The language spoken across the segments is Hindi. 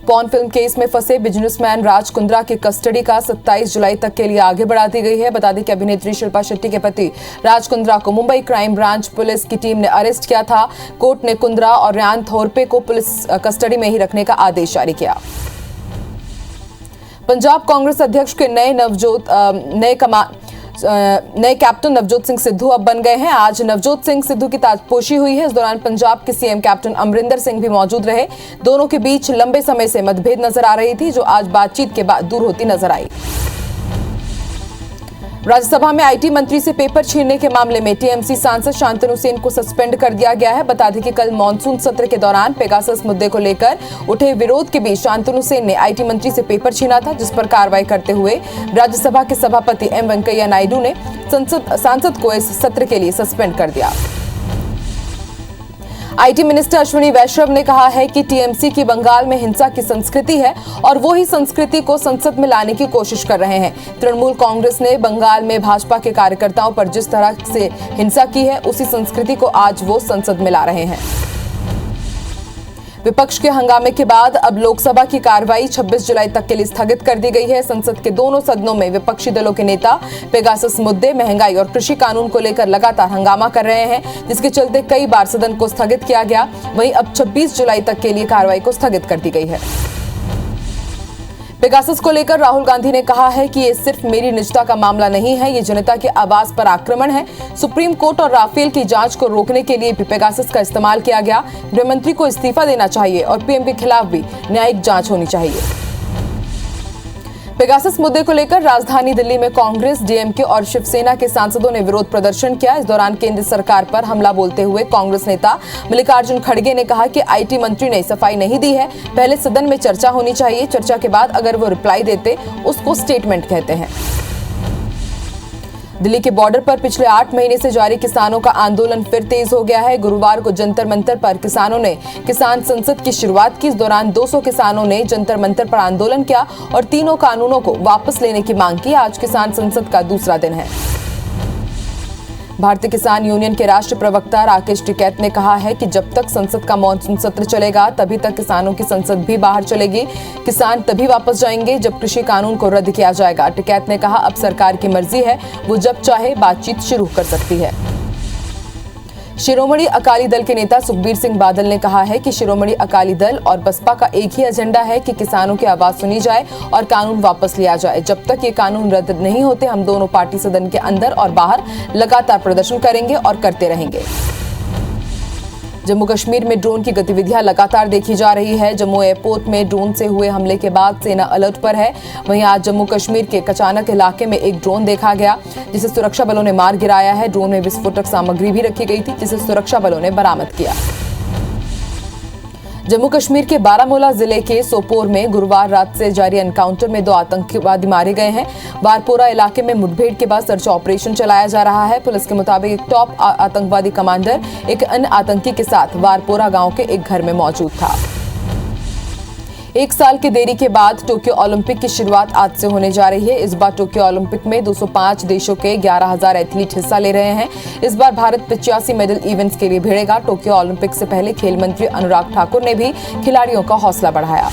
पॉर्न फिल्म केस में फंसे बिजनेसमैन राज कुंद्रा की कस्टडी का 27 जुलाई तक के लिए आगे बढ़ा दी गई है। बता दें कि अभिनेत्री शिल्पा शेट्टी के पति राज कुंद्रा को मुंबई क्राइम ब्रांच पुलिस की टीम ने अरेस्ट किया था। कोर्ट ने कुंद्रा और रयान थोरपे को पुलिस कस्टडी में ही रखने का आदेश जारी किया। पंजाब कांग्रेस अध्यक्ष के नए कैप्टन नवजोत सिंह सिद्धू अब बन गए हैं। आज नवजोत सिंह सिद्धू की ताजपोशी हुई है। इस दौरान पंजाब के सीएम कैप्टन अमरिंदर सिंह भी मौजूद रहे। दोनों के बीच लंबे समय से मतभेद नजर आ रही थी, जो आज बातचीत के बाद दूर होती नजर आई। राज्यसभा में आईटी मंत्री से पेपर छीनने के मामले में टीएमसी सांसद शांतनु सेन को सस्पेंड कर दिया गया है। बता दें कि कल मॉनसून सत्र के दौरान पेगासस मुद्दे को लेकर उठे विरोध के बीच शांतनु सेन ने आईटी मंत्री से पेपर छीना था, जिस पर कार्रवाई करते हुए राज्यसभा के सभापति एम वेंकैया नायडू ने सांसद को इस सत्र के लिए सस्पेंड कर दिया। आईटी मिनिस्टर अश्विनी वैष्णव ने कहा है कि टीएमसी की बंगाल में हिंसा की संस्कृति है और वो ही संस्कृति को संसद में लाने की कोशिश कर रहे हैं। तृणमूल कांग्रेस ने बंगाल में भाजपा के कार्यकर्ताओं पर जिस तरह से हिंसा की है, उसी संस्कृति को आज वो संसद में ला रहे हैं। विपक्ष के हंगामे के बाद अब लोकसभा की कार्रवाई 26 जुलाई तक के लिए स्थगित कर दी गई है। संसद के दोनों सदनों में विपक्षी दलों के नेता पेगासस मुद्दे, महंगाई और कृषि कानून को लेकर लगातार हंगामा कर रहे हैं, जिसके चलते कई बार सदन को स्थगित किया गया। वहीं अब 26 जुलाई तक के लिए कार्रवाई को स्थगित कर दी गई है। पेगासस को लेकर राहुल गांधी ने कहा है कि ये सिर्फ मेरी निजता का मामला नहीं है, ये जनता के आवाज पर आक्रमण है। सुप्रीम कोर्ट और राफेल की जांच को रोकने के लिए भी पेगासस का इस्तेमाल किया गया। गृहमंत्री को इस्तीफा देना चाहिए और पीएम के खिलाफ भी न्यायिक जांच होनी चाहिए। पेगासस मुद्दे को लेकर राजधानी दिल्ली में कांग्रेस, डीएमके और शिवसेना के सांसदों ने विरोध प्रदर्शन किया। इस दौरान केंद्र सरकार पर हमला बोलते हुए कांग्रेस नेता मल्लिकार्जुन खड़गे ने कहा कि आईटी मंत्री ने सफाई नहीं दी है। पहले सदन में चर्चा होनी चाहिए, चर्चा के बाद अगर वो रिप्लाई देते उसको स्टेटमेंट कहते हैं। दिल्ली के बॉर्डर पर पिछले 8 महीने से जारी किसानों का आंदोलन फिर तेज हो गया है। गुरुवार को जंतर मंतर पर किसानों ने किसान संसद की शुरुआत की। इस दौरान 200 किसानों ने जंतर मंतर पर आंदोलन किया और तीनों कानूनों को वापस लेने की मांग की। आज किसान संसद का दूसरा दिन है। भारतीय किसान यूनियन के राष्ट्रीय प्रवक्ता राकेश टिकैत ने कहा है कि जब तक संसद का मॉनसून सत्र चलेगा, तभी तक किसानों की संसद भी बाहर चलेगी। किसान तभी वापस जाएंगे जब कृषि कानून को रद्द किया जाएगा। टिकैत ने कहा, अब सरकार की मर्जी है, वो जब चाहे बातचीत शुरू कर सकती है। शिरोमणि अकाली दल के नेता सुखबीर सिंह बादल ने कहा है कि शिरोमणि अकाली दल और बसपा का एक ही एजेंडा है कि किसानों की आवाज सुनी जाए और कानून वापस लिया जाए। जब तक ये कानून रद्द नहीं होते, हम दोनों पार्टी सदन के अंदर और बाहर लगातार प्रदर्शन करेंगे और करते रहेंगे। जम्मू कश्मीर में ड्रोन की गतिविधियां लगातार देखी जा रही है। जम्मू एयरपोर्ट में ड्रोन से हुए हमले के बाद सेना अलर्ट पर है। वहीं आज जम्मू कश्मीर के कचानक इलाके में एक ड्रोन देखा गया, जिसे सुरक्षा बलों ने मार गिराया है। ड्रोन में विस्फोटक सामग्री भी रखी गई थी, जिसे सुरक्षा बलों ने बरामद किया। जम्मू कश्मीर के बारामूला जिले के सोपोर में गुरुवार रात से जारी एनकाउंटर में 2 आतंकवादी मारे गए हैं। वारपोरा इलाके में मुठभेड़ के बाद सर्च ऑपरेशन चलाया जा रहा है। पुलिस के मुताबिक एक टॉप आतंकवादी कमांडर एक अन्य आतंकी के साथ वारपोरा गांव के एक घर में मौजूद था। 1 साल की देरी के बाद टोक्यो ओलंपिक की शुरुआत आज से होने जा रही है। इस बार टोक्यो ओलंपिक में 205 देशों के 11,000 एथलीट हिस्सा ले रहे हैं। इस बार भारत 85 मेडल इवेंट्स के लिए भिड़ेगा। टोक्यो ओलंपिक से पहले खेल मंत्री अनुराग ठाकुर ने भी खिलाड़ियों का हौसला बढ़ाया।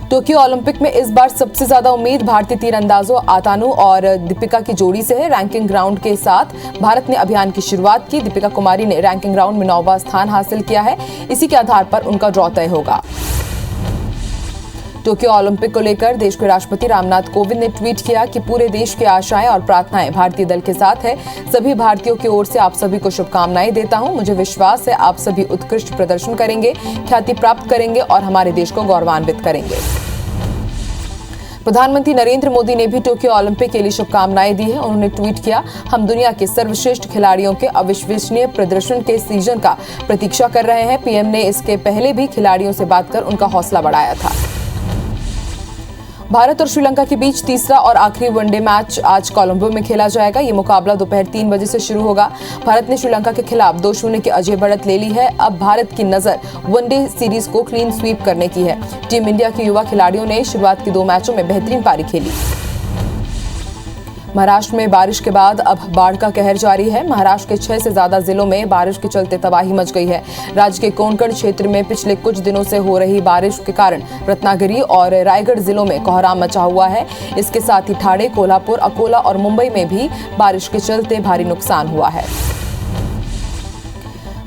टोक्यो ओलंपिक में इस बार सबसे ज्यादा उम्मीद भारतीय तीरंदाजों आतानु और दीपिका की जोड़ी से है। रैंकिंग राउंड के साथ भारत ने अभियान की शुरुआत की। दीपिका कुमारी ने रैंकिंग राउंड में 9वां स्थान हासिल किया है। इसी के आधार पर उनका ड्रॉ तय होगा। टोक्यो ओलंपिक को लेकर देश के राष्ट्रपति रामनाथ कोविंद ने ट्वीट किया कि पूरे देश की आशाएं और प्रार्थनाएं भारतीय दल के साथ है। सभी भारतीयों की ओर से आप सभी को शुभकामनाएं देता हूं। मुझे विश्वास है आप सभी उत्कृष्ट प्रदर्शन करेंगे, ख्याति प्राप्त करेंगे और हमारे देश को गौरवान्वित करेंगे। प्रधानमंत्री नरेंद्र मोदी ने भी टोक्यो ओलंपिक के लिए शुभकामनाएं दी है। उन्होंने ट्वीट किया, हम दुनिया के सर्वश्रेष्ठ खिलाड़ियों के अविश्वसनीय प्रदर्शन के सीजन का प्रतीक्षा कर रहे हैं। पीएम ने इसके पहले भी खिलाड़ियों से बात कर उनका हौसला बढ़ाया था। भारत और श्रीलंका के बीच तीसरा और आखिरी वनडे मैच आज कोलंबो में खेला जाएगा। ये मुकाबला दोपहर 3 बजे से शुरू होगा। भारत ने श्रीलंका के खिलाफ 2-0 की अजय बढ़त ले ली है। अब भारत की नजर वनडे सीरीज को क्लीन स्वीप करने की है। टीम इंडिया के युवा खिलाड़ियों ने शुरुआत के 2 मैचों में बेहतरीन पारी खेली। महाराष्ट्र में बारिश के बाद अब बाढ़ का कहर जारी है। महाराष्ट्र के 6 से ज्यादा जिलों में बारिश के चलते तबाही मच गई है। राज्य के कोंकण क्षेत्र में पिछले कुछ दिनों से हो रही बारिश के कारण रत्नागिरी और रायगढ़ जिलों में कोहराम मचा हुआ है। इसके साथ ही ठाणे, कोल्हापुर, अकोला और मुंबई में भी बारिश के चलते भारी नुकसान हुआ है।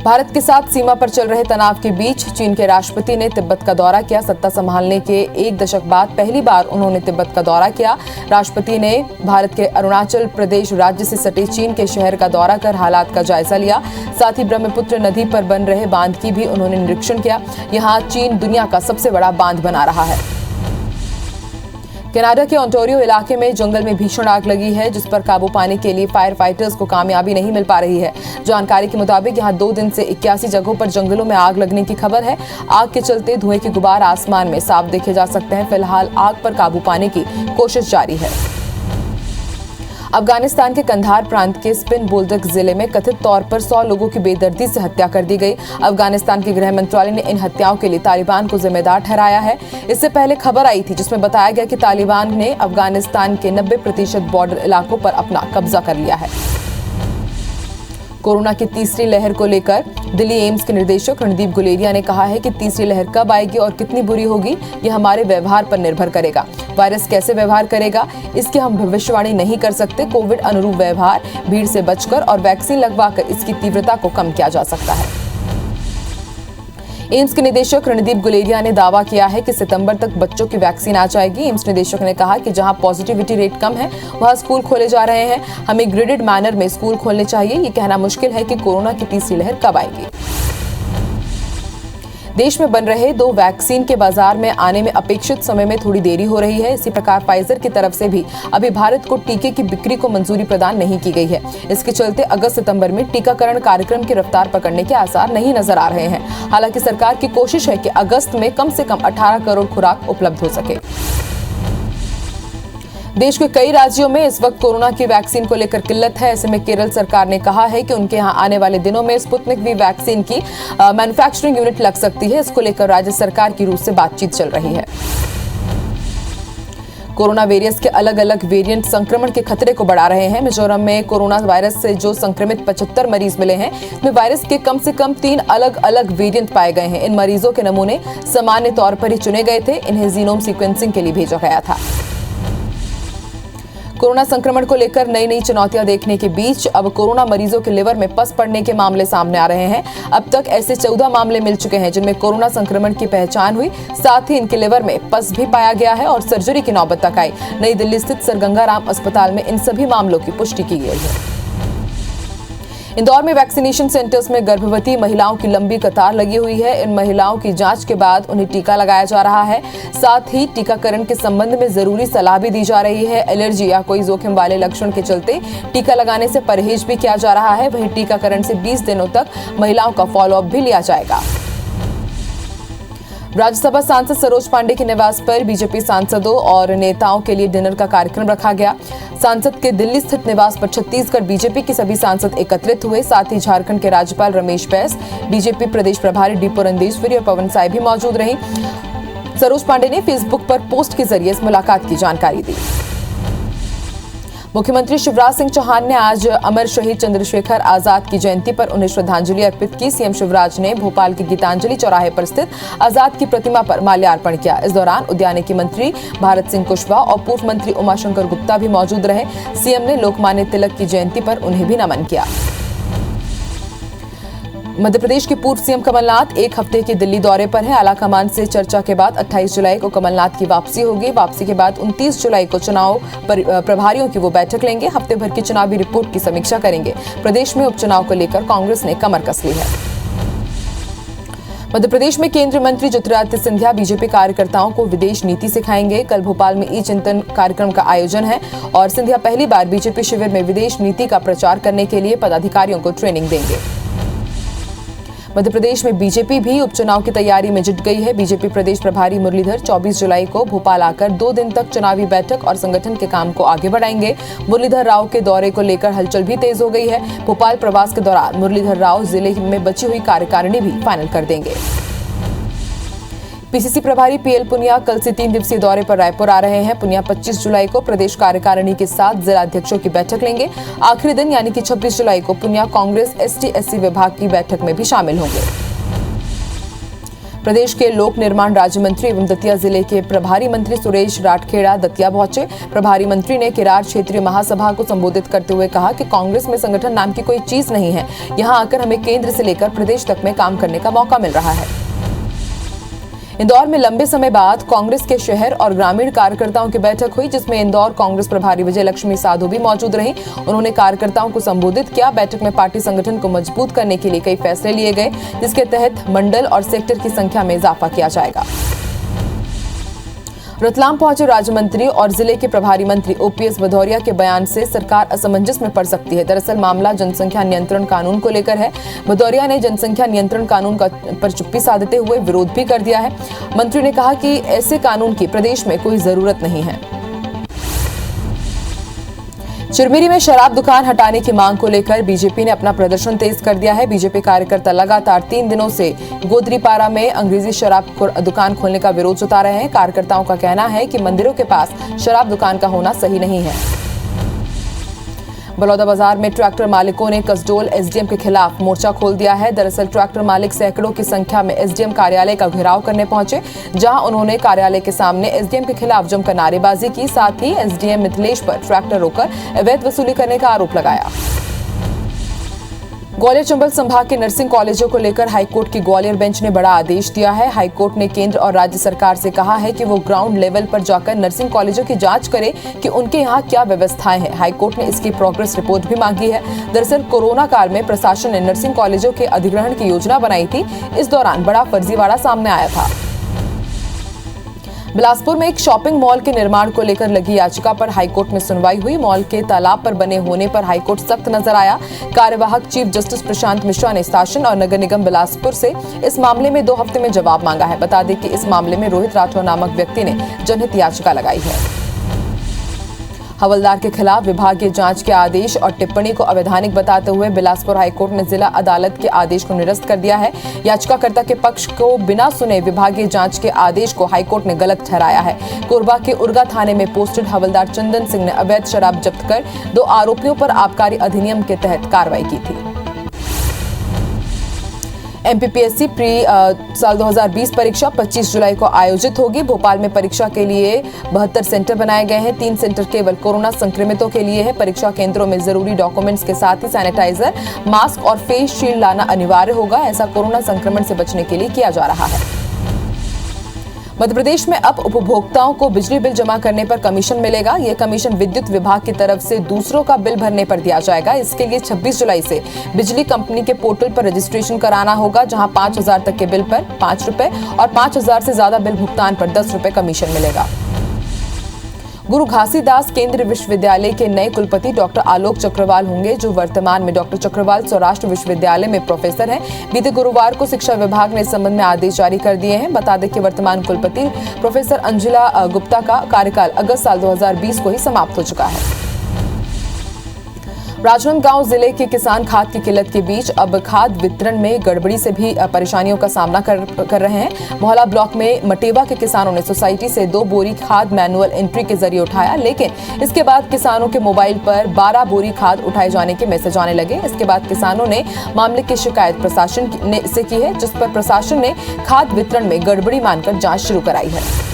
भारत के साथ सीमा पर चल रहे तनाव के बीच चीन के राष्ट्रपति ने तिब्बत का दौरा किया। सत्ता संभालने के 1 दशक बाद पहली बार उन्होंने तिब्बत का दौरा किया। राष्ट्रपति ने भारत के अरुणाचल प्रदेश राज्य से सटे चीन के शहर का दौरा कर हालात का जायजा लिया। साथ ही ब्रह्मपुत्र नदी पर बन रहे बांध की भी उन्होंने निरीक्षण किया। यहाँ चीन दुनिया का सबसे बड़ा बांध बना रहा है। कनाडा के ओंटारियो इलाके में जंगल में भीषण आग लगी है, जिस पर काबू पाने के लिए फायर फाइटर्स को कामयाबी नहीं मिल पा रही है। जानकारी के मुताबिक यहां 2 दिन से 81 जगहों पर जंगलों में आग लगने की खबर है। आग के चलते धुएं के गुबार आसमान में साफ देखे जा सकते हैं। फिलहाल आग पर काबू पाने की कोशिश जारी है। अफगानिस्तान के कंधार प्रांत के स्पिन बोल्डक जिले में कथित तौर पर 100 लोगों की बेदर्दी से हत्या कर दी गई। अफगानिस्तान के गृह मंत्रालय ने इन हत्याओं के लिए तालिबान को जिम्मेदार ठहराया है। इससे पहले खबर आई थी जिसमें बताया गया कि तालिबान ने अफगानिस्तान के 90% बॉर्डर इलाकों पर अपना कब्जा कर लिया है। कोरोना की तीसरी लहर को लेकर दिल्ली एम्स के निदेशक रणदीप गुलेरिया ने कहा है कि तीसरी लहर कब आएगी और कितनी बुरी होगी, यह हमारे व्यवहार पर निर्भर करेगा। वायरस कैसे व्यवहार करेगा, इसकी हम भविष्यवाणी नहीं कर सकते। कोविड अनुरूप व्यवहार, भीड़ से बचकर और वैक्सीन लगवाकर इसकी तीव्रता को कम किया जा सकता है। एम्स के निदेशक रणदीप गुलेरिया ने दावा किया है कि सितंबर तक बच्चों की वैक्सीन आ जाएगी। एम्स निदेशक ने कहा कि जहां पॉजिटिविटी रेट कम है वहां स्कूल खोले जा रहे हैं। हमें ग्रेडेड मैनर में स्कूल खोलने चाहिए। ये कहना मुश्किल है कि कोरोना की तीसरी लहर कब आएगी। देश में बन रहे 2 वैक्सीन के बाजार में आने में अपेक्षित समय में थोड़ी देरी हो रही है। इसी प्रकार फाइजर की तरफ से भी अभी भारत को टीके की बिक्री को मंजूरी प्रदान नहीं की गई है। इसके चलते अगस्त-सितंबर में टीकाकरण कार्यक्रम की रफ्तार पकड़ने के आसार नहीं नजर आ रहे हैं। हालांकि सरकार की कोशिश है कि अगस्त में कम से कम 18 करोड़ खुराक उपलब्ध हो सके। देश के कई राज्यों में इस वक्त कोरोना की वैक्सीन को लेकर किल्लत है। ऐसे में केरल सरकार ने कहा है कि उनके यहां आने वाले दिनों में स्पुतनिक वी वैक्सीन की मैन्युफैक्चरिंग यूनिट लग सकती है। इसको लेकर राज्य सरकार की रूस से बातचीत चल रही है। कोरोना वेरिएंट्स के अलग अलग वेरिएंट संक्रमण के खतरे को बढ़ा रहे हैं। मिजोरम में कोरोना वायरस से जो संक्रमित 75 मरीज मिले हैं, इसमें वायरस के कम से कम 3 अलग अलग वेरिएंट पाए गए हैं। इन मरीजों के नमूने सामान्य तौर पर ही चुने गए थे। इन्हें जीनोम सीक्वेंसिंग के लिए भेजा गया था। कोरोना संक्रमण को लेकर नई नई चुनौतियां देखने के बीच अब कोरोना मरीजों के लिवर में पस पड़ने के मामले सामने आ रहे हैं। अब तक ऐसे 14 मामले मिल चुके हैं जिनमें कोरोना संक्रमण की पहचान हुई। साथ ही इनके लिवर में पस भी पाया गया है और सर्जरी की नौबत तक आई। नई दिल्ली स्थित सर गंगा राम अस्पताल में इन सभी मामलों की पुष्टि की गई है। इंदौर में वैक्सीनेशन सेंटर्स में गर्भवती महिलाओं की लंबी कतार लगी हुई है। इन महिलाओं की जांच के बाद उन्हें टीका लगाया जा रहा है। साथ ही टीकाकरण के संबंध में जरूरी सलाह भी दी जा रही है। एलर्जी या कोई जोखिम वाले लक्षण के चलते टीका लगाने से परहेज भी किया जा रहा है। वहीं टीकाकरण से 20 दिनों तक महिलाओं का फॉलोअप भी लिया जाएगा। राज्यसभा सांसद सरोज पांडे के निवास पर बीजेपी सांसदों और नेताओं के लिए डिनर का कार्यक्रम रखा गया। सांसद के दिल्ली स्थित निवास पर छत्तीसगढ़ बीजेपी के सभी सांसद एकत्रित हुए। साथ ही झारखंड के राज्यपाल रमेश बैस, बीजेपी प्रदेश प्रभारी डी पुरंदेश्वरी और पवन साय भी मौजूद रहीं। सरोज पांडे ने फेसबुक पर पोस्ट के जरिए इस मुलाकात की जानकारी दी। मुख्यमंत्री शिवराज सिंह चौहान ने आज अमर शहीद चंद्रशेखर आजाद की जयंती पर उन्हें श्रद्धांजलि अर्पित की। सीएम शिवराज ने भोपाल के गीतांजलि चौराहे पर स्थित आजाद की प्रतिमा पर माल्यार्पण किया। इस दौरान उद्यानिकी मंत्री भारत सिंह कुशवाहा और पूर्व मंत्री उमाशंकर गुप्ता भी मौजूद रहे। सीएम ने लोकमान्य तिलक की जयंती पर उन्हें भी नमन किया। मध्य प्रदेश के पूर्व सीएम कमलनाथ 1 हफ्ते के दिल्ली दौरे पर हैं। आलाकमान से चर्चा के बाद 28 जुलाई को कमलनाथ की वापसी होगी। वापसी के बाद 29 जुलाई को चुनाव प्रभारियों की वो बैठक लेंगे। हफ्ते भर की चुनावी रिपोर्ट की समीक्षा करेंगे। प्रदेश में उपचुनाव को लेकर कांग्रेस ने कमर कस ली है। मध्य प्रदेश में केंद्रीय मंत्री ज्योतिरादित्य सिंधिया बीजेपी कार्यकर्ताओं को विदेश नीति सिखाएंगे। कल भोपाल में ई-चिंतन कार्यक्रम का आयोजन है और सिंधिया पहली बार बीजेपी शिविर में विदेश नीति का प्रचार करने के लिए पदाधिकारियों को ट्रेनिंग देंगे। मध्य प्रदेश में बीजेपी भी उपचुनाव की तैयारी में जुट गई है। बीजेपी प्रदेश प्रभारी मुरलीधर 24 जुलाई को भोपाल आकर 2 दिन तक चुनावी बैठक और संगठन के काम को आगे बढ़ाएंगे। मुरलीधर राव के दौरे को लेकर हलचल भी तेज हो गई है। भोपाल प्रवास के दौरान मुरलीधर राव जिले में बची हुई कार्यकारिणी भी फाइनल कर देंगे। पीसीसी प्रभारी पीएल पुनिया कल से 3 दिवसीय दौरे पर रायपुर आ रहे हैं। पुनिया 25 जुलाई को प्रदेश कार्यकारिणी के साथ जिला अध्यक्षों की बैठक लेंगे। आखिरी दिन यानी कि 26 जुलाई को पुनिया कांग्रेस ST/SC विभाग की बैठक में भी शामिल होंगे। प्रदेश के लोक निर्माण राज्य मंत्री एवं दतिया जिले के प्रभारी मंत्री सुरेश राठखेड़ा दतिया पहुंचे। प्रभारी मंत्री ने किरार क्षेत्रीय महासभा को संबोधित करते हुए कहा कि कांग्रेस में संगठन नाम की कोई चीज नहीं है। यहां आकर हमें केंद्र से लेकर प्रदेश तक में काम करने का मौका मिल रहा है। इंदौर में लंबे समय बाद कांग्रेस के शहर और ग्रामीण कार्यकर्ताओं की बैठक हुई, जिसमें इंदौर कांग्रेस प्रभारी विजय लक्ष्मी साधु भी मौजूद रहीं। उन्होंने कार्यकर्ताओं को संबोधित किया। बैठक में पार्टी संगठन को मजबूत करने के लिए कई फैसले लिए गए, जिसके तहत मंडल और सेक्टर की संख्या में इजाफा किया जाएगा। रतलाम पहुंचे राज्य मंत्री और जिले के प्रभारी मंत्री OPS भदौरिया के बयान से सरकार असमंजस में पड़ सकती है। दरअसल मामला जनसंख्या नियंत्रण कानून को लेकर है। भदौरिया ने जनसंख्या नियंत्रण कानून पर चुप्पी साधते हुए विरोध भी कर दिया है। मंत्री ने कहा कि ऐसे कानून की प्रदेश में कोई जरूरत नहीं है। चिरमिरी में शराब दुकान हटाने की मांग को लेकर बीजेपी ने अपना प्रदर्शन तेज कर दिया है। बीजेपी कार्यकर्ता लगातार 3 दिनों से गोदरीपारा में अंग्रेजी शराब दुकान खोलने का विरोध जता रहे हैं। कार्यकर्ताओं का कहना है कि मंदिरों के पास शराब दुकान का होना सही नहीं है। बलौदाबाजार में ट्रैक्टर मालिकों ने कसडोल SDM के खिलाफ मोर्चा खोल दिया है। दरअसल ट्रैक्टर मालिक सैकड़ों की संख्या में SDM कार्यालय का घेराव करने पहुंचे, जहां उन्होंने कार्यालय के सामने SDM के खिलाफ जमकर नारेबाजी की। साथ ही SDM मिथिलेश पर ट्रैक्टर रोककर अवैध वसूली करने का आरोप लगाया। ग्वालियर चंबल संभाग के नर्सिंग कॉलेजों को लेकर हाईकोर्ट की ग्वालियर बेंच ने बड़ा आदेश दिया है। हाईकोर्ट ने केंद्र और राज्य सरकार से कहा है कि वो ग्राउंड लेवल पर जाकर नर्सिंग कॉलेजों की जांच करे कि उनके यहाँ क्या व्यवस्थाएं हैं। हाईकोर्ट ने इसकी प्रोग्रेस रिपोर्ट भी मांगी है। दरअसल कोरोना काल में प्रशासन ने नर्सिंग कॉलेजों के अधिग्रहण की योजना बनाई थी। इस दौरान बड़ा फर्जीवाड़ा सामने आया था। बिलासपुर में एक शॉपिंग मॉल के निर्माण को लेकर लगी याचिका पर हाईकोर्ट में सुनवाई हुई। मॉल के तालाब पर बने होने पर हाईकोर्ट सख्त नजर आया। कार्यवाहक चीफ जस्टिस प्रशांत मिश्रा ने शासन और नगर निगम बिलासपुर से इस मामले में 2 हफ्ते में जवाब मांगा है। बता दें कि इस मामले में रोहित राठौर नामक व्यक्ति ने जनहित याचिका लगाई है। हवलदार के खिलाफ विभागीय जांच के आदेश और टिप्पणी को अवैधानिक बताते हुए बिलासपुर हाईकोर्ट ने जिला अदालत के आदेश को निरस्त कर दिया है। याचिकाकर्ता के पक्ष को बिना सुने विभागीय जांच के आदेश को हाईकोर्ट ने गलत ठहराया है। कोरबा के उर्गा थाने में पोस्टेड हवलदार चंदन सिंह ने अवैध शराब जब्त कर 2 आरोपियों पर आबकारी अधिनियम के तहत कार्रवाई की थी। MPPSC प्री साल 2020 परीक्षा 25 जुलाई को आयोजित होगी। भोपाल में परीक्षा के लिए 72 सेंटर बनाए गए हैं। 3 सेंटर केवल कोरोना संक्रमितों के लिए है। परीक्षा केंद्रों में जरूरी डॉक्यूमेंट्स के साथ ही सैनिटाइजर, मास्क और फेस शील्ड लाना अनिवार्य होगा। ऐसा कोरोना संक्रमण से बचने के लिए किया जा रहा है। मध्य प्रदेश में अब उपभोक्ताओं को बिजली बिल जमा करने पर कमीशन मिलेगा। ये कमीशन विद्युत विभाग की तरफ से दूसरों का बिल भरने पर दिया जाएगा। इसके लिए 26 जुलाई से बिजली कंपनी के पोर्टल पर रजिस्ट्रेशन कराना होगा, जहां 5,000 तक के बिल पर 5 रुपए और 5,000 से ज्यादा बिल भुगतान पर 10 रुपए कमीशन मिलेगा। गुरु घासीदास केंद्रीय विश्वविद्यालय के नए कुलपति डॉक्टर आलोक चक्रवाल होंगे, जो वर्तमान में डॉक्टर चक्रवाल सौराष्ट्र विश्वविद्यालय में प्रोफेसर हैं। बीते गुरुवार को शिक्षा विभाग ने इस संबंध में आदेश जारी कर दिए हैं। बता दें कि वर्तमान कुलपति प्रोफेसर अंजुला गुप्ता का कार्यकाल अगस्त साल 2020 को ही समाप्त हो चुका है। राजनांदगांव जिले के किसान खाद की किल्लत के बीच अब खाद वितरण में गड़बड़ी से भी परेशानियों का सामना कर रहे हैं। मोहला ब्लॉक में मटेवा के किसानों ने सोसाइटी से 2 बोरी खाद मैनुअल एंट्री के जरिए उठाया, लेकिन इसके बाद किसानों के मोबाइल पर 12 बोरी खाद उठाए जाने के मैसेज आने लगे। इसके बाद किसानों ने मामले की शिकायत प्रशासन से की है, जिस पर प्रशासन ने खाद वितरण में गड़बड़ी मानकर जांच शुरू कराई है।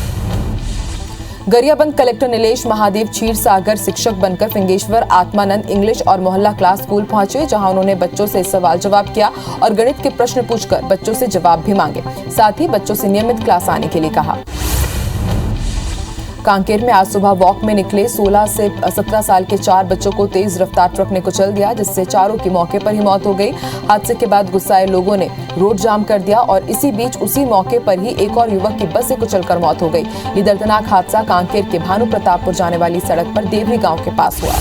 गरियाबंद कलेक्टर नीलेश महादेव क्षीर सागर शिक्षक बनकर फिंगेश्वर आत्मानंद इंग्लिश और मोहल्ला क्लास स्कूल पहुंचे, जहां उन्होंने बच्चों से सवाल जवाब किया और गणित के प्रश्न पूछकर बच्चों से जवाब भी मांगे। साथ ही बच्चों से नियमित क्लास आने के लिए कहा। कांकेर में आज सुबह वॉक में निकले 16 से 17 साल के 4 बच्चों को तेज रफ्तार ट्रक ने कुचल दिया, जिससे चारों की मौके पर ही मौत हो गई। हादसे के बाद गुस्साए लोगों ने रोड जाम कर दिया और इसी बीच उसी मौके पर ही एक और युवक की बस से कुचलकर मौत हो गई। ये दर्दनाक हादसा कांकेर के भानु प्रतापपुर जाने वाली सड़क पर देवरी गांव के पास हुआ।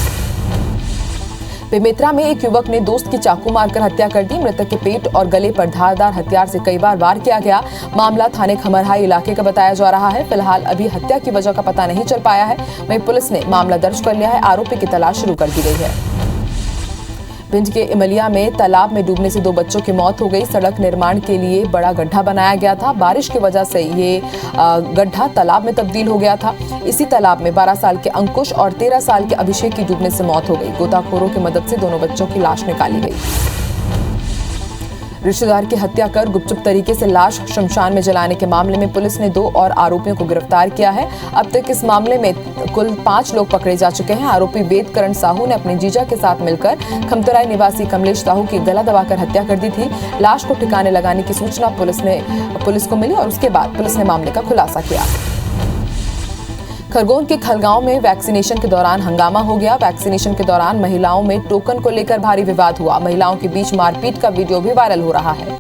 बेमेतरा में एक युवक ने दोस्त की चाकू मारकर हत्या कर दी। मृतक के पेट और गले पर धारदार हथियार से कई बार वार किया गया। मामला थाने खमरहाई इलाके का बताया जा रहा है। फिलहाल अभी हत्या की वजह का पता नहीं चल पाया है। वहीं पुलिस ने मामला दर्ज कर लिया है। आरोपी की तलाश शुरू कर दी गई है। भिंड के इमलिया में तालाब में डूबने से 2 बच्चों की मौत हो गई। सड़क निर्माण के लिए बड़ा गड्ढा बनाया गया था। बारिश की वजह से ये गड्ढा तालाब में तब्दील हो गया था। इसी तालाब में 12 साल के अंकुश और 13 साल के अभिषेक की डूबने से मौत हो गई। गोताखोरों की मदद से दोनों बच्चों की लाश निकाली गई। रिश्तेदार की हत्या कर गुपचुप तरीके से लाश शमशान में जलाने के मामले में पुलिस ने 2 और आरोपियों को गिरफ्तार किया है। अब तक इस मामले में कुल 5 लोग पकड़े जा चुके हैं। आरोपी वेद करण साहू ने अपने जीजा के साथ मिलकर खमतराई निवासी कमलेश साहू की गला दबाकर हत्या कर दी थी। लाश को ठिकाने लगाने की सूचना पुलिस को मिली और उसके बाद पुलिस ने मामले का खुलासा किया। खरगोन के खलगांव में वैक्सीनेशन के दौरान हंगामा हो गया। वैक्सीनेशन के दौरान महिलाओं में टोकन को लेकर भारी विवाद हुआ। महिलाओं के बीच मारपीट का वीडियो भी वायरल हो रहा है।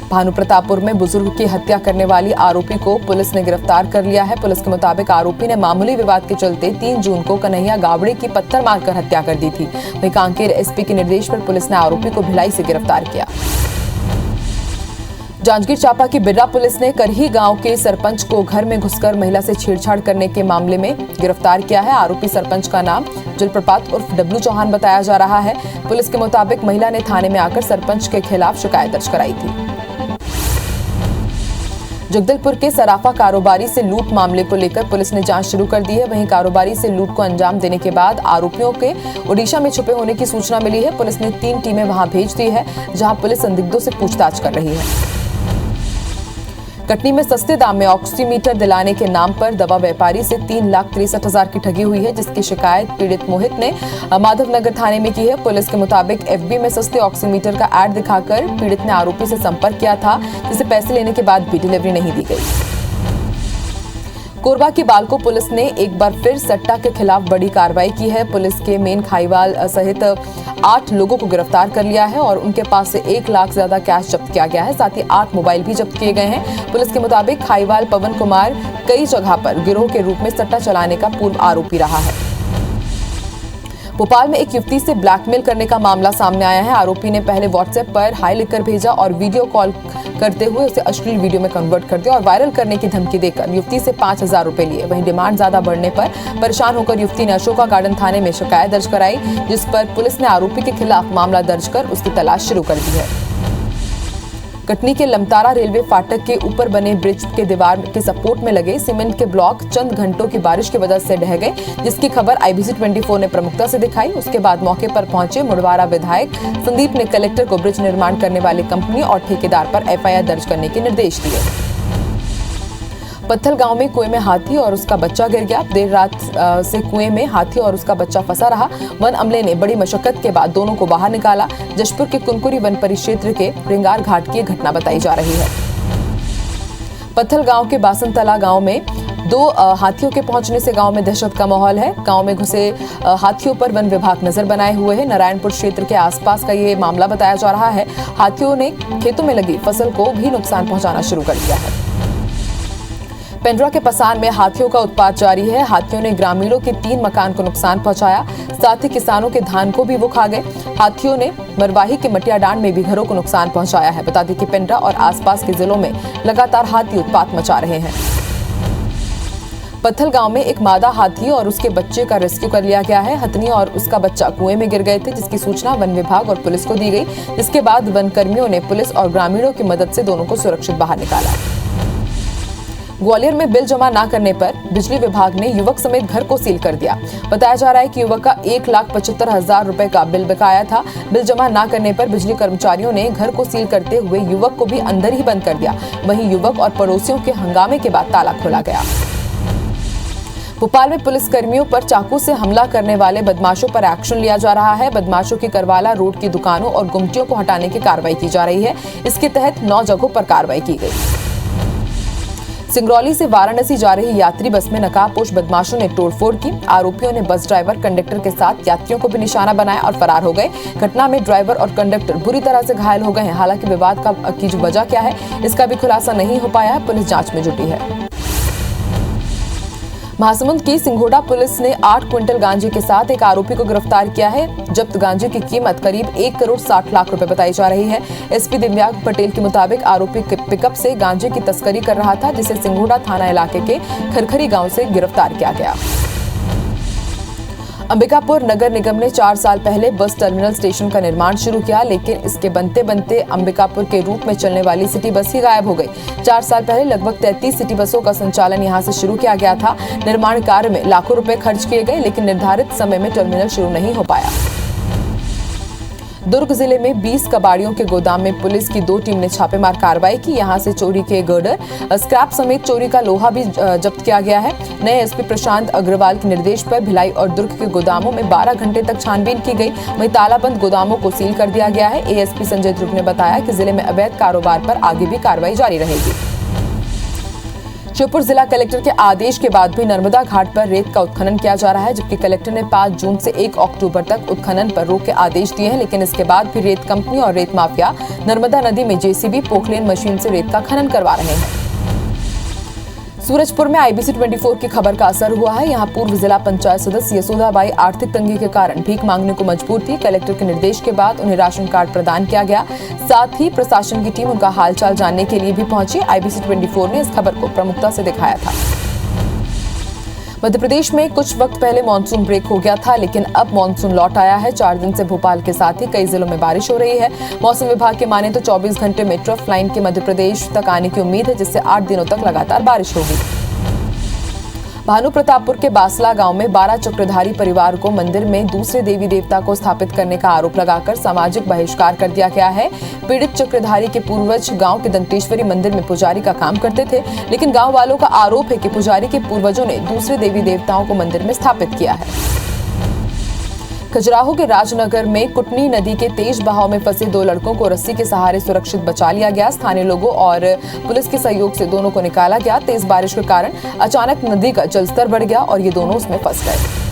भानुप्रतापपुर में बुजुर्ग की हत्या करने वाली आरोपी को पुलिस ने गिरफ्तार कर लिया है। पुलिस के मुताबिक आरोपी ने मामूली विवाद के चलते 3 जून को कन्हैया गावड़े की पत्थर मारकर हत्या कर दी थी। वहीं कांकेर एसपी के निर्देश पर पुलिस ने आरोपी को भिलाई से गिरफ्तार किया। जांजगीर चांपा की बिर्रा पुलिस ने करही गांव के सरपंच को घर में घुसकर महिला से छेड़छाड़ करने के मामले में गिरफ्तार किया है। आरोपी सरपंच का नाम जलप्रपात उर्फ डब्लू चौहान बताया जा रहा है। पुलिस के मुताबिक महिला ने थाने में आकर सरपंच के खिलाफ शिकायत दर्ज कराई थी। जगदलपुर के सराफा कारोबारी से लूट मामले को लेकर पुलिस ने जांच शुरू कर दी है। वहीं कारोबारी से लूट को अंजाम देने के बाद आरोपियों के ओडिशा में छुपे होने की सूचना मिली है। पुलिस ने 3 टीमें वहां भेज दी है, जहां पुलिस संदिग्धों से पूछताछ कर रही है। कटनी में सस्ते दाम में ऑक्सीमीटर दिलाने के नाम पर दवा व्यापारी से 3,63,000 की ठगी हुई है, जिसकी शिकायत पीड़ित मोहित ने माधवनगर थाने में की है। पुलिस के मुताबिक एफबी में सस्ते ऑक्सीमीटर का ऐड दिखाकर पीड़ित ने आरोपी से संपर्क किया था, जिसे पैसे लेने के बाद भी डिलीवरी नहीं दी गई। कोरबा की बालको पुलिस ने एक बार फिर सट्टा के खिलाफ बड़ी कार्रवाई की है। पुलिस के मेन खाईवाल सहित 8 लोगों को गिरफ्तार कर लिया है और उनके पास से 1 लाख से ज्यादा कैश जब्त किया गया है। साथ ही 8 मोबाइल भी जब्त किए गए हैं। पुलिस के मुताबिक खाईवाल पवन कुमार कई जगह पर गिरोह के रूप में सट्टा चलाने का पूर्व आरोपी रहा है। भोपाल में एक युवती से ब्लैकमेल करने का मामला सामने आया है। आरोपी ने पहले व्हाट्सएप पर हाई लिखकर भेजा और वीडियो कॉल करते हुए उसे अश्लील वीडियो में कन्वर्ट कर दिया और वायरल करने की धमकी देकर युवती से 5,000 रुपए लिए। वहीं डिमांड ज्यादा बढ़ने पर परेशान होकर युवती ने अशोका गार्डन थाने में शिकायत दर्ज कराई, जिस पर पुलिस ने आरोपी के खिलाफ मामला दर्ज कर उसकी तलाश शुरू कर दी है। कटनी के लमतारा रेलवे फाटक के ऊपर बने ब्रिज के दीवार के सपोर्ट में लगे सीमेंट के ब्लॉक चंद घंटों की बारिश की वजह से ढह गए, जिसकी खबर IBC 24 ने प्रमुखता से दिखाई। उसके बाद मौके पर पहुंचे मुड़वारा विधायक संदीप ने कलेक्टर को ब्रिज निर्माण करने वाली कंपनी और ठेकेदार पर FIR दर्ज करने के निर्देश दिए। पत्थल गांव में कुएं में हाथी और उसका बच्चा गिर गया। देर रात से कुएं में हाथी और उसका बच्चा फंसा रहा। वन अमले ने बड़ी मशक्कत के बाद दोनों को बाहर निकाला। जशपुर के कुनकुरी वन परिक्षेत्र के रिंगार घाट की घटना बताई जा रही है। पत्थल गांव के बासनतला गांव में 2 हाथियों के पहुंचने से गांव में दहशत का माहौल है। गांव में घुसे हाथियों पर वन विभाग नजर बनाए हुए है। नारायणपुर क्षेत्र के आसपास का ये मामला बताया जा रहा है। हाथियों ने खेतों में लगी फसल को भी नुकसान पहुंचाना शुरू कर दिया है। पेंड्रा के पसान में हाथियों का उत्पात जारी है। हाथियों ने ग्रामीणों के 3 मकान को नुकसान पहुंचाया, साथ ही किसानों के धान को भी वो खा गए। हाथियों ने मरवाही के मटियाडांड में भी घरों को नुकसान पहुंचाया है। बता दें कि पेंड्रा और आसपास के जिलों में लगातार हाथी उत्पात मचा रहे हैं। पत्थल गांव में एक मादा हाथी और उसके बच्चे का रेस्क्यू कर लिया गया है। हथनी और उसका बच्चा कुएं में गिर गए थे, जिसकी सूचना वन विभाग और पुलिस को दी गई। जिसके बाद वन कर्मियों ने पुलिस और ग्रामीणों की मदद से दोनों को सुरक्षित बाहर निकाला। ग्वालियर में बिल जमा न करने पर बिजली विभाग ने युवक समेत घर को सील कर दिया। बताया जा रहा है कि युवक का 1,75,000 रुपए का बिल बकाया था। बिल जमा न करने पर बिजली कर्मचारियों ने घर को सील करते हुए युवक को भी अंदर ही बंद कर दिया। वहीं युवक और पड़ोसियों के हंगामे के बाद ताला खोला गया। भोपाल में पुलिस कर्मियों पर चाकू से हमला करने वाले बदमाशों पर एक्शन लिया जा रहा है। बदमाशों की करवाला रोड की दुकानों और गुमटियों को हटाने की कार्रवाई की जा रही है। इसके तहत 9 जगहों पर कार्रवाई की गई। सिंगरौली से वाराणसी जा रही यात्री बस में नकाबपोश बदमाशों ने तोड़फोड़ की। आरोपियों ने बस ड्राइवर कंडक्टर के साथ यात्रियों को भी निशाना बनाया और फरार हो गए। घटना में ड्राइवर और कंडक्टर बुरी तरह से घायल हो गए हैं। हालांकि विवाद की वजह क्या है, इसका भी खुलासा नहीं हो पाया है। पुलिस जांच में जुटी है। महासमुंद की सिंघोड़ा पुलिस ने 8 क्विंटल गांजे के साथ एक आरोपी को गिरफ्तार किया है। जब्त गांजे की कीमत करीब 1 करोड़ 60 लाख रुपए बताई जा रही है। एसपी दिव्यांग पटेल के मुताबिक आरोपी पिकअप से गांजे की तस्करी कर रहा था, जिसे सिंघोड़ा थाना इलाके के खरखरी गांव से गिरफ्तार किया गया। अंबिकापुर नगर निगम ने 4 साल पहले बस टर्मिनल स्टेशन का निर्माण शुरू किया, लेकिन इसके बनते बनते अंबिकापुर के रूट में चलने वाली सिटी बस ही गायब हो गई। 4 साल पहले लगभग 33 सिटी बसों का संचालन यहां से शुरू किया गया था। निर्माण कार्य में लाखों रुपए खर्च किए गए, लेकिन निर्धारित समय में टर्मिनल शुरू नहीं हो पाया। दुर्ग जिले में 20 कबाड़ियों के गोदाम में पुलिस की 2 टीम ने छापेमार कार्रवाई की। यहां से चोरी के गर्डर, स्क्रैप समेत चोरी का लोहा भी जब्त किया गया है। नए एसपी प्रशांत अग्रवाल के निर्देश पर भिलाई और दुर्ग के गोदामों में 12 घंटे तक छानबीन की गई। वहीं तालाबंद गोदामों को सील कर दिया गया है। एएसपी संजय ध्रुव ने बताया कि जिले में अवैध कारोबार पर आगे भी कार्रवाई जारी रहेगी। श्योपुर जिला कलेक्टर के आदेश के बाद भी नर्मदा घाट पर रेत का उत्खनन किया जा रहा है, जबकि कलेक्टर ने 5 जून से 1 अक्टूबर तक उत्खनन पर रोक के आदेश दिए हैं, लेकिन इसके बाद भी रेत कंपनी और रेत माफिया नर्मदा नदी में जेसीबी पोकलेन मशीन से रेत का खनन करवा रहे हैं। सूरजपुर में IBC 24 की खबर का असर हुआ है। यहां पूर्व जिला पंचायत सदस्य यशोदाबाई आर्थिक तंगी के कारण भीख मांगने को मजबूर थी। कलेक्टर के निर्देश के बाद उन्हें राशन कार्ड प्रदान किया गया। साथ ही प्रशासन की टीम उनका हालचाल जानने के लिए भी पहुंची। IBC 24 ने इस खबर को प्रमुखता से दिखाया था। मध्य प्रदेश में कुछ वक्त पहले मानसून ब्रेक हो गया था, लेकिन अब मानसून लौट आया है। 4 दिन से भोपाल के साथ ही कई जिलों में बारिश हो रही है। मौसम विभाग के माने तो 24 घंटे में ट्रफ लाइन के मध्य प्रदेश तक आने की उम्मीद है, जिससे 8 दिनों तक लगातार बारिश होगी। भानु प्रतापपुर के बासला गांव में 12 चक्रधारी परिवार को मंदिर में दूसरे देवी देवता को स्थापित करने का आरोप लगाकर सामाजिक बहिष्कार कर दिया गया है। पीड़ित चक्रधारी के पूर्वज गांव के दंतेश्वरी मंदिर में पुजारी का काम करते थे, लेकिन गांव वालों का आरोप है कि पुजारी के पूर्वजों ने दूसरे देवी देवताओं को मंदिर में स्थापित किया है। खजुराहो के राजनगर में कुटनी नदी के तेज बहाव में फंसे 2 लड़कों को रस्सी के सहारे सुरक्षित बचा लिया गया। स्थानीय लोगों और पुलिस के सहयोग से दोनों को निकाला गया। तेज बारिश के कारण अचानक नदी का जलस्तर बढ़ गया और ये दोनों उसमें फंस गए।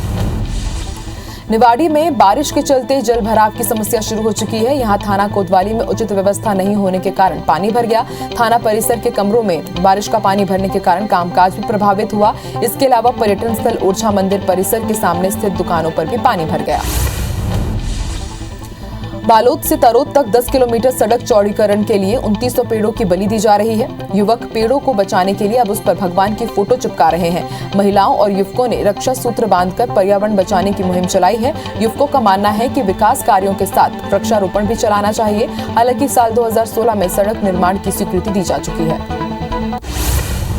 निवाड़ी में बारिश के चलते जल भराव की समस्या शुरू हो चुकी है। यहां थाना कोतवाली में उचित व्यवस्था नहीं होने के कारण पानी भर गया। थाना परिसर के कमरों में बारिश का पानी भरने के कारण कामकाज भी प्रभावित हुआ। इसके अलावा पर्यटन स्थल ओरछा मंदिर परिसर के सामने स्थित दुकानों पर भी पानी भर गया। बालोद से तरोद तक 10 किलोमीटर सड़क चौड़ीकरण के लिए 2900 पेड़ों की बलि दी जा रही है। युवक पेड़ों को बचाने के लिए अब उस पर भगवान की फोटो चिपका रहे हैं। महिलाओं और युवकों ने रक्षा सूत्र बांधकर पर्यावरण बचाने की मुहिम चलाई है। युवकों का मानना है कि विकास कार्यों के साथ वृक्षारोपण भी चलाना चाहिए। हालांकि साल 2016 में सड़क निर्माण की स्वीकृति दी जा चुकी है।